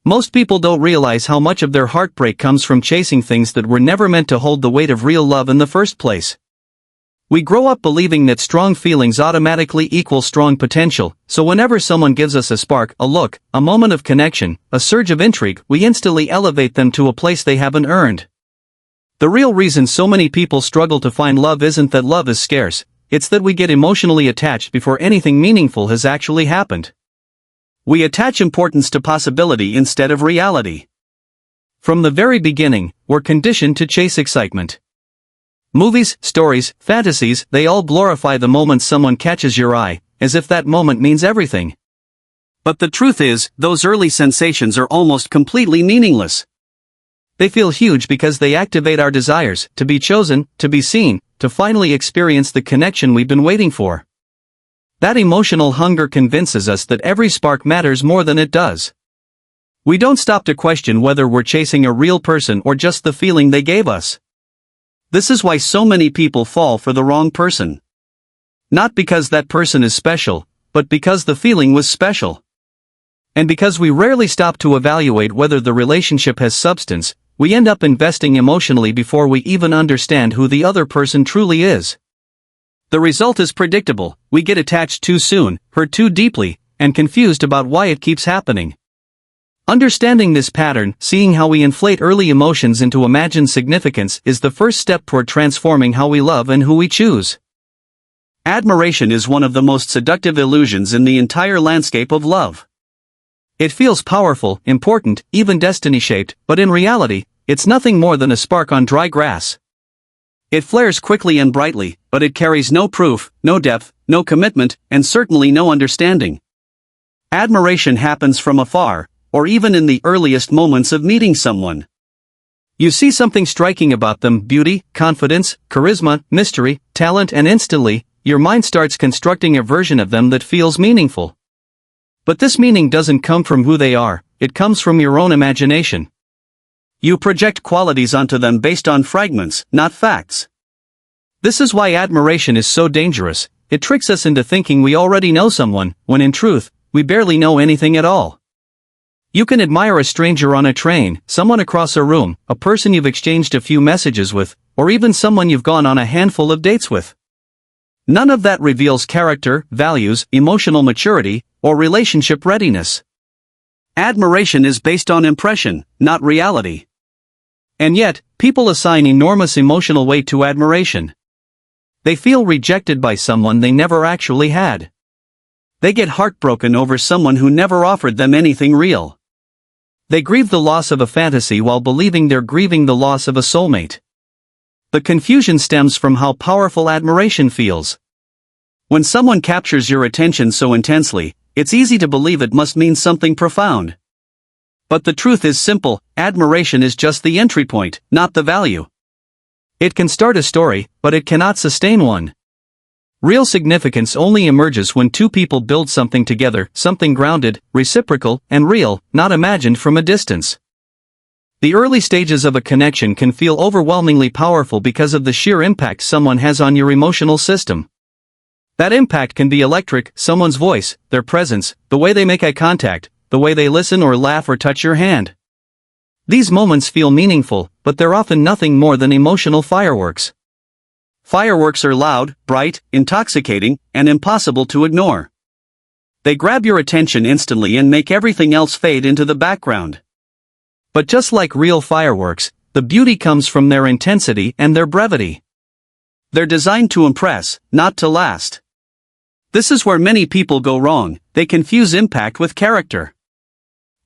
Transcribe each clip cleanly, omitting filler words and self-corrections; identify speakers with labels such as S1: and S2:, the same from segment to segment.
S1: Most people don't realize how much of their heartbreak comes from chasing things that were never meant to hold the weight of real love in the first place. We grow up believing that strong feelings automatically equal strong potential, so whenever someone gives us a spark, a look, a moment of connection, a surge of intrigue, we instantly elevate them to a place they haven't earned. The real reason so many people struggle to find love isn't that love is scarce, it's that we get emotionally attached before anything meaningful has actually happened. We attach importance to possibility instead of reality. From the very beginning, we're conditioned to chase excitement. Movies, stories, fantasies, they all glorify the moment someone catches your eye, as if that moment means everything. But the truth is, those early sensations are almost completely meaningless. They feel huge because they activate our desires, to be chosen, to be seen, to finally experience the connection we've been waiting for. That emotional hunger convinces us that every spark matters more than it does. We don't stop to question whether we're chasing a real person or just the feeling they gave us. This is why so many people fall for the wrong person. Not because that person is special, but because the feeling was special. And because we rarely stop to evaluate whether the relationship has substance, we end up investing emotionally before we even understand who the other person truly is. The result is predictable: we get attached too soon, hurt too deeply, and confused about why it keeps happening. Understanding this pattern, seeing how we inflate early emotions into imagined significance, is the first step toward transforming how we love and who we choose. Admiration is one of the most seductive illusions in the entire landscape of love. It feels powerful, important, even destiny-shaped, but in reality, it's nothing more than a spark on dry grass. It flares quickly and brightly, but it carries no proof, no depth, no commitment, and certainly no understanding. Admiration happens from afar, or even in the earliest moments of meeting someone. You see something striking about them: beauty, confidence, charisma, mystery, talent, and instantly, your mind starts constructing a version of them that feels meaningful. But this meaning doesn't come from who they are, it comes from your own imagination. You project qualities onto them based on fragments, not facts. This is why admiration is so dangerous. It tricks us into thinking we already know someone, when in truth, we barely know anything at all. You can admire a stranger on a train, someone across a room, a person you've exchanged a few messages with, or even someone you've gone on a handful of dates with. None of that reveals character, values, emotional maturity, or relationship readiness. Admiration is based on impression, not reality. And yet, people assign enormous emotional weight to admiration. They feel rejected by someone they never actually had. They get heartbroken over someone who never offered them anything real. They grieve the loss of a fantasy while believing they're grieving the loss of a soulmate. The confusion stems from how powerful admiration feels. When someone captures your attention so intensely, it's easy to believe it must mean something profound. But the truth is simple: admiration is just the entry point, not the value. It can start a story, but it cannot sustain one. Real significance only emerges when two people build something together, something grounded, reciprocal, and real, not imagined from a distance. The early stages of a connection can feel overwhelmingly powerful because of the sheer impact someone has on your emotional system. That impact can be electric: someone's voice, their presence, the way they make eye contact, the way they listen or laugh or touch your hand. These moments feel meaningful, but they're often nothing more than emotional fireworks. Fireworks are loud, bright, intoxicating, and impossible to ignore. They grab your attention instantly and make everything else fade into the background. But just like real fireworks, the beauty comes from their intensity and their brevity. They're designed to impress, not to last. This is where many people go wrong: they confuse impact with character.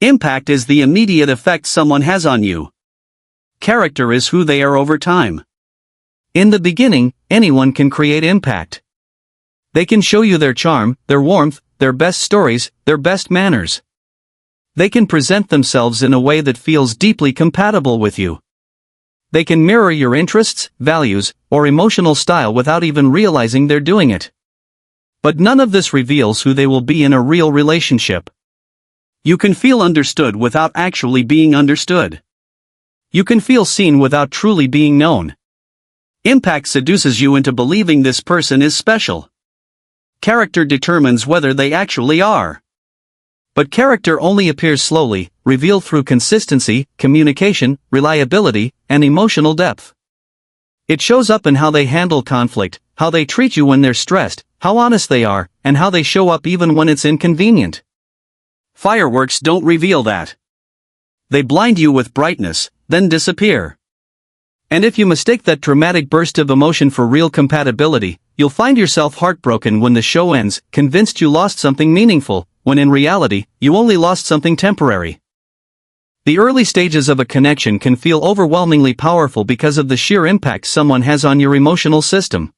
S1: Impact is the immediate effect someone has on you. Character is who they are over time. In the beginning, anyone can create impact. They can show you their charm, their warmth, their best stories, their best manners. They can present themselves in a way that feels deeply compatible with you. They can mirror your interests, values, or emotional style without even realizing they're doing it. But none of this reveals who they will be in a real relationship. You can feel understood without actually being understood. You can feel seen without truly being known. Impact seduces you into believing this person is special. Character determines whether they actually are. But character only appears slowly, revealed through consistency, communication, reliability, and emotional depth. It shows up in how they handle conflict, how they treat you when they're stressed, how honest they are, and how they show up even when it's inconvenient. Fireworks don't reveal that. They blind you with brightness, then disappear. And if you mistake that dramatic burst of emotion for real compatibility, you'll find yourself heartbroken when the show ends, convinced you lost something meaningful, when in reality, you only lost something temporary. The early stages of a connection can feel overwhelmingly powerful because of the sheer impact someone has on your emotional system.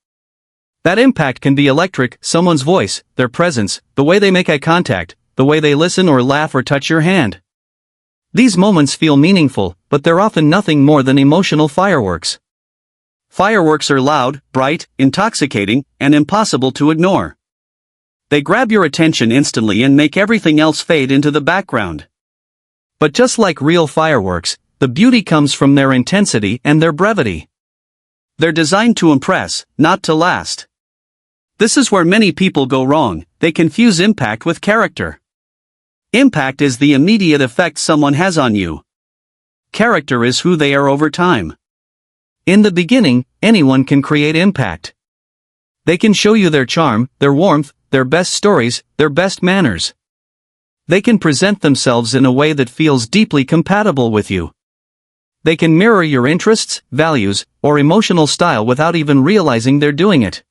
S1: That impact can be electric: someone's voice, their presence, the way they make eye contact, the way they listen or laugh or touch your hand. These moments feel meaningful, but they're often nothing more than emotional fireworks. Fireworks are loud, bright, intoxicating, and impossible to ignore. They grab your attention instantly and make everything else fade into the background. But just like real fireworks, the beauty comes from their intensity and their brevity. They're designed to impress, not to last. This is where many people go wrong: they confuse impact with character. Impact is the immediate effect someone has on you. Character is who they are over time. In the beginning, anyone can create impact. They can show you their charm, their warmth, their best stories, their best manners. They can present themselves in a way that feels deeply compatible with you. They can mirror your interests, values, or emotional style without even realizing they're doing it.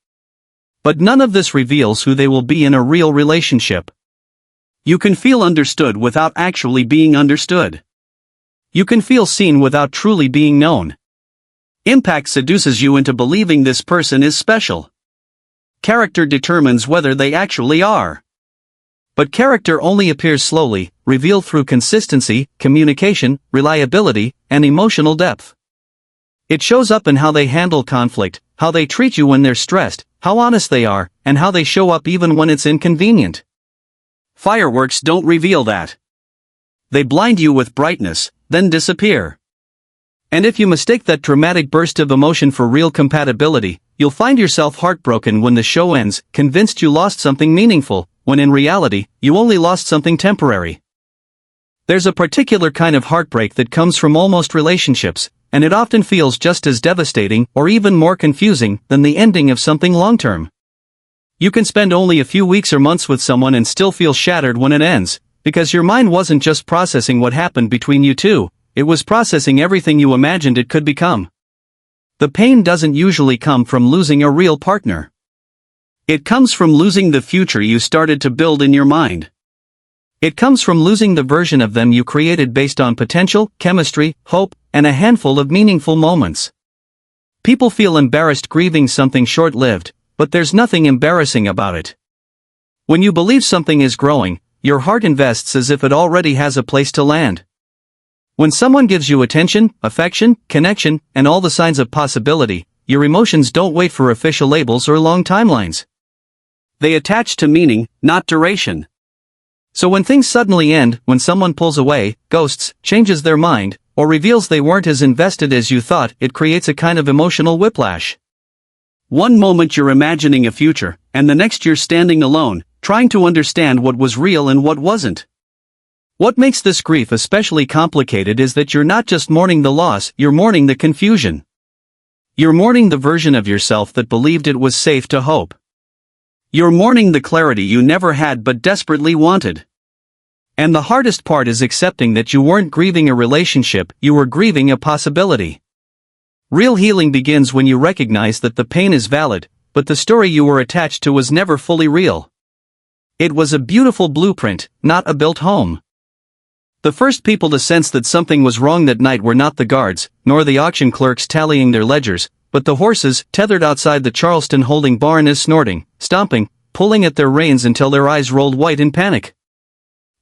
S1: But none of this reveals who they will be in a real relationship. You can feel understood without actually being understood. You can feel seen without truly being known. Impact seduces you into believing this person is special. Character determines whether they actually are. But character only appears slowly, revealed through consistency, communication, reliability, and emotional depth. It shows up in how they handle conflict, how they treat you when they're stressed, how honest they are, and how they show up even when it's inconvenient. Fireworks don't reveal that. They blind you with brightness, then disappear. And if you mistake that dramatic burst of emotion for real compatibility, you'll find yourself heartbroken when the show ends, convinced you lost something meaningful, when in reality, you only lost something temporary. There's a particular kind of heartbreak that comes from almost relationships, and it often feels just as devastating or even more confusing than the ending of something long-term. You can spend only a few weeks or months with someone and still feel shattered when it ends, because your mind wasn't just processing what happened between you two, it was processing everything you imagined it could become. The pain doesn't usually come from losing a real partner. It comes from losing the future you started to build in your mind. It comes from losing the version of them you created based on potential, chemistry, hope, and a handful of meaningful moments. People feel embarrassed grieving something short-lived, but there's nothing embarrassing about it. When you believe something is growing, your heart invests as if it already has a place to land. When someone gives you attention, affection, connection, and all the signs of possibility, your emotions don't wait for official labels or long timelines. They attach to meaning, not duration. So when things suddenly end, when someone pulls away, ghosts, changes their mind, or reveals they weren't as invested as you thought, it creates a kind of emotional whiplash. One moment you're imagining a future, and the next you're standing alone, trying to understand what was real and what wasn't. What makes this grief especially complicated is that you're not just mourning the loss, you're mourning the confusion. You're mourning the version of yourself that believed it was safe to hope. You're mourning the clarity you never had but desperately wanted. And the hardest part is accepting that you weren't grieving a relationship, you were grieving a possibility. Real healing begins when you recognize that the pain is valid, but the story you were attached to was never fully real. It was a beautiful blueprint, not a built home. The first people to sense that something was wrong that night were not the guards, nor the auction clerks tallying their ledgers, but the horses, tethered outside the Charleston holding barn, is snorting, stomping, pulling at their reins until their eyes rolled white in panic.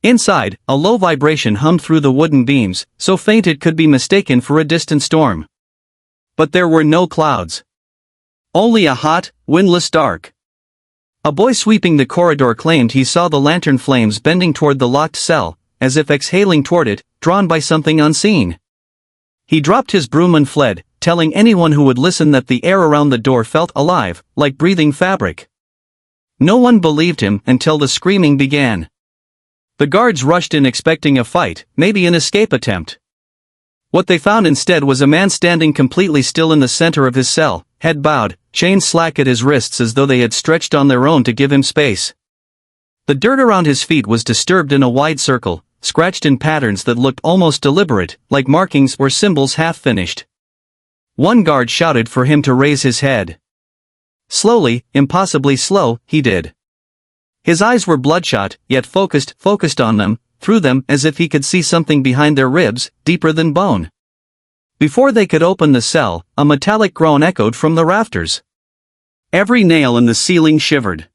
S1: Inside, a low vibration hummed through the wooden beams, so faint it could be mistaken for a distant storm. But there were no clouds. Only a hot, windless dark. A boy sweeping the corridor claimed he saw the lantern flames bending toward the locked cell, as if exhaling toward it, drawn by something unseen. He dropped his broom and fled, telling anyone who would listen that the air around the door felt alive, like breathing fabric. No one believed him until the screaming began. The guards rushed in expecting a fight, maybe an escape attempt. What they found instead was a man standing completely still in the center of his cell, head bowed, chains slack at his wrists as though they had stretched on their own to give him space. The dirt around his feet was disturbed in a wide circle, scratched in patterns that looked almost deliberate, like markings or symbols half-finished. One guard shouted for him to raise his head. Slowly, impossibly slow, he did. His eyes were bloodshot, yet focused on them, through them as if he could see something behind their ribs, deeper than bone. Before they could open the cell, a metallic groan echoed from the rafters. Every nail in the ceiling shivered.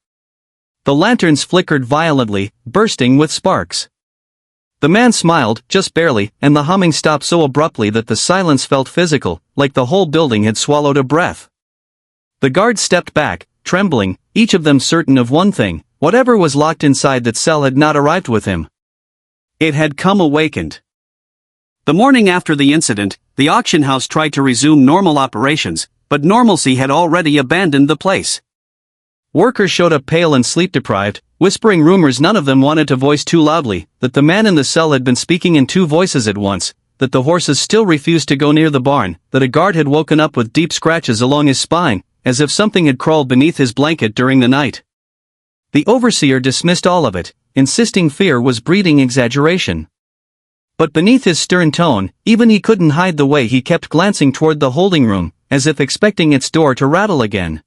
S1: The lanterns flickered violently, bursting with sparks. The man smiled, just barely, and the humming stopped so abruptly that the silence felt physical, like the whole building had swallowed a breath. The guards stepped back, trembling, each of them certain of one thing: whatever was locked inside that cell had not arrived with him. It had come awakened. The morning after the incident, the auction house tried to resume normal operations, but normalcy had already abandoned the place. Workers showed up pale and sleep-deprived, whispering rumors none of them wanted to voice too loudly, that the man in the cell had been speaking in two voices at once, that the horses still refused to go near the barn, that a guard had woken up with deep scratches along his spine, as if something had crawled beneath his blanket during the night. The overseer dismissed all of it, insisting fear was breeding exaggeration. But beneath his stern tone, even he couldn't hide the way he kept glancing toward the holding room, as if expecting its door to rattle again.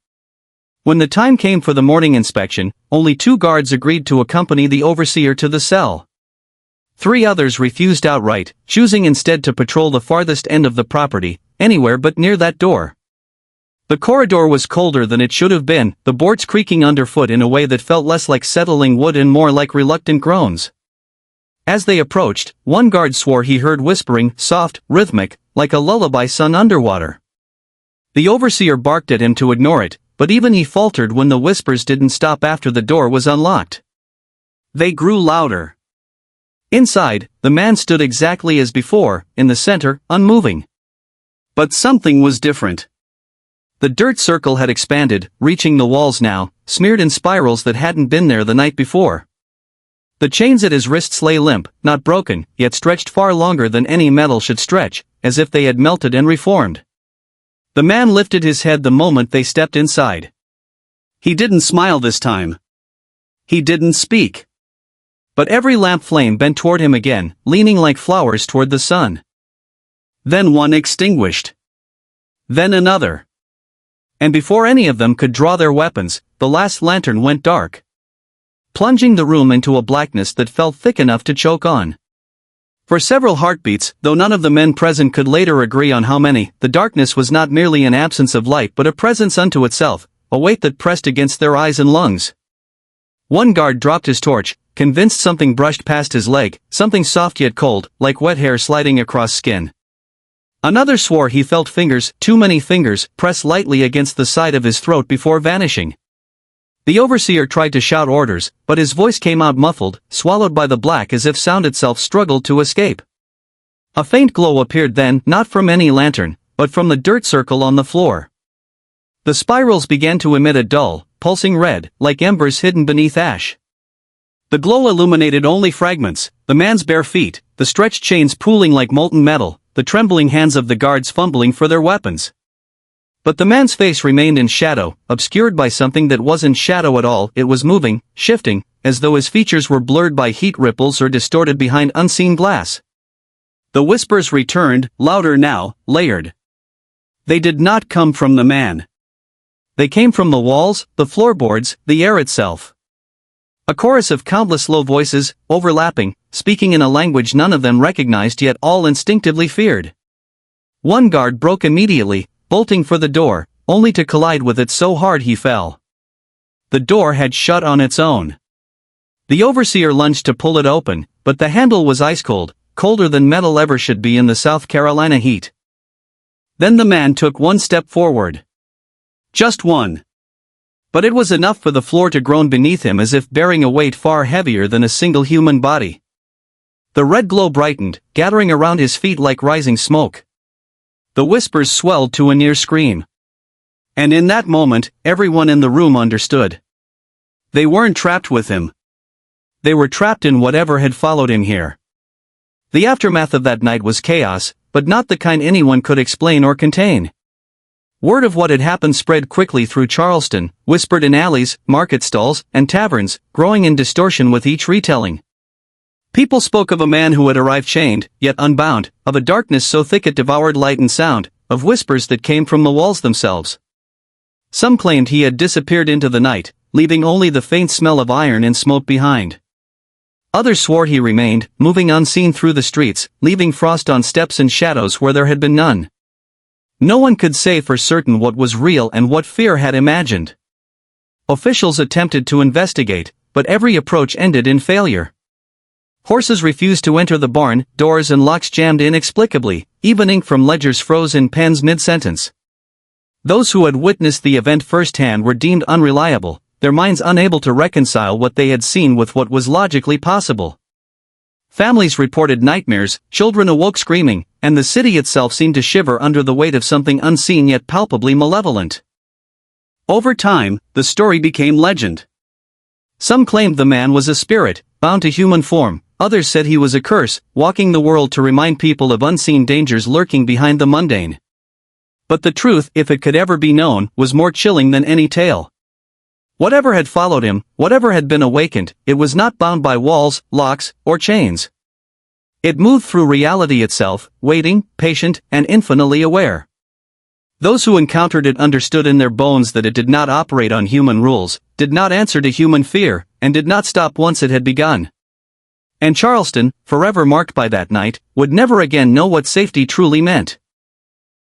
S1: When the time came for the morning inspection, only 2 guards agreed to accompany the overseer to the cell. 3 others refused outright, choosing instead to patrol the farthest end of the property, anywhere but near that door. The corridor was colder than it should have been, the boards creaking underfoot in a way that felt less like settling wood and more like reluctant groans. As they approached, one guard swore he heard whispering, soft, rhythmic, like a lullaby sung underwater. The overseer barked at him to ignore it, but even he faltered when the whispers didn't stop after the door was unlocked. They grew louder. Inside, the man stood exactly as before, in the center, unmoving. But something was different. The dirt circle had expanded, reaching the walls now, smeared in spirals that hadn't been there the night before. The chains at his wrists lay limp, not broken, yet stretched far longer than any metal should stretch, as if they had melted and reformed. The man lifted his head the moment they stepped inside. He didn't smile this time. He didn't speak. But every lamp flame bent toward him again, leaning like flowers toward the sun. Then one extinguished. Then another. And before any of them could draw their weapons, the last lantern went dark, plunging the room into a blackness that felt thick enough to choke on. For several heartbeats, though none of the men present could later agree on how many, the darkness was not merely an absence of light but a presence unto itself, a weight that pressed against their eyes and lungs. One guard dropped his torch, convinced something brushed past his leg, something soft yet cold, like wet hair sliding across skin. Another swore he felt fingers, too many fingers, press lightly against the side of his throat before vanishing. The overseer tried to shout orders, but his voice came out muffled, swallowed by the black as if sound itself struggled to escape. A faint glow appeared then, not from any lantern, but from the dirt circle on the floor. The spirals began to emit a dull, pulsing red, like embers hidden beneath ash. The glow illuminated only fragments, the man's bare feet, the stretched chains pooling like molten metal, the trembling hands of the guards fumbling for their weapons. But the man's face remained in shadow, obscured by something that wasn't shadow at all. It was moving, shifting, as though his features were blurred by heat ripples or distorted behind unseen glass. The whispers returned, louder now, layered. They did not come from the man. They came from the walls, the floorboards, the air itself. A chorus of countless low voices, overlapping, speaking in a language none of them recognized yet all instinctively feared. One guard broke immediately, bolting for the door, only to collide with it so hard he fell. The door had shut on its own. The overseer lunged to pull it open, but the handle was ice cold, colder than metal ever should be in the South Carolina heat. Then the man took one step forward. Just one. But it was enough for the floor to groan beneath him as if bearing a weight far heavier than a single human body. The red glow brightened, gathering around his feet like rising smoke. The whispers swelled to a near scream. And in that moment, everyone in the room understood. They weren't trapped with him. They were trapped in whatever had followed him here. The aftermath of that night was chaos, but not the kind anyone could explain or contain. Word of what had happened spread quickly through Charleston, whispered in alleys, market stalls, and taverns, growing in distortion with each retelling. People spoke of a man who had arrived chained, yet unbound, of a darkness so thick it devoured light and sound, of whispers that came from the walls themselves. Some claimed he had disappeared into the night, leaving only the faint smell of iron and smoke behind. Others swore he remained, moving unseen through the streets, leaving frost on steps and shadows where there had been none. No one could say for certain what was real and what fear had imagined. Officials attempted to investigate, but every approach ended in failure. Horses refused to enter the barn, doors and locks jammed inexplicably, even ink from ledgers froze in pens mid-sentence. Those who had witnessed the event firsthand were deemed unreliable, their minds unable to reconcile what they had seen with what was logically possible. Families reported nightmares, children awoke screaming, and the city itself seemed to shiver under the weight of something unseen yet palpably malevolent. Over time, the story became legend. Some claimed the man was a spirit, bound to human form, others said he was a curse, walking the world to remind people of unseen dangers lurking behind the mundane. But the truth, if it could ever be known, was more chilling than any tale. Whatever had followed him, whatever had been awakened, it was not bound by walls, locks, or chains. It moved through reality itself, waiting, patient, and infinitely aware. Those who encountered it understood in their bones that it did not operate on human rules, did not answer to human fear, and did not stop once it had begun. And Charleston, forever marked by that night, would never again know what safety truly meant.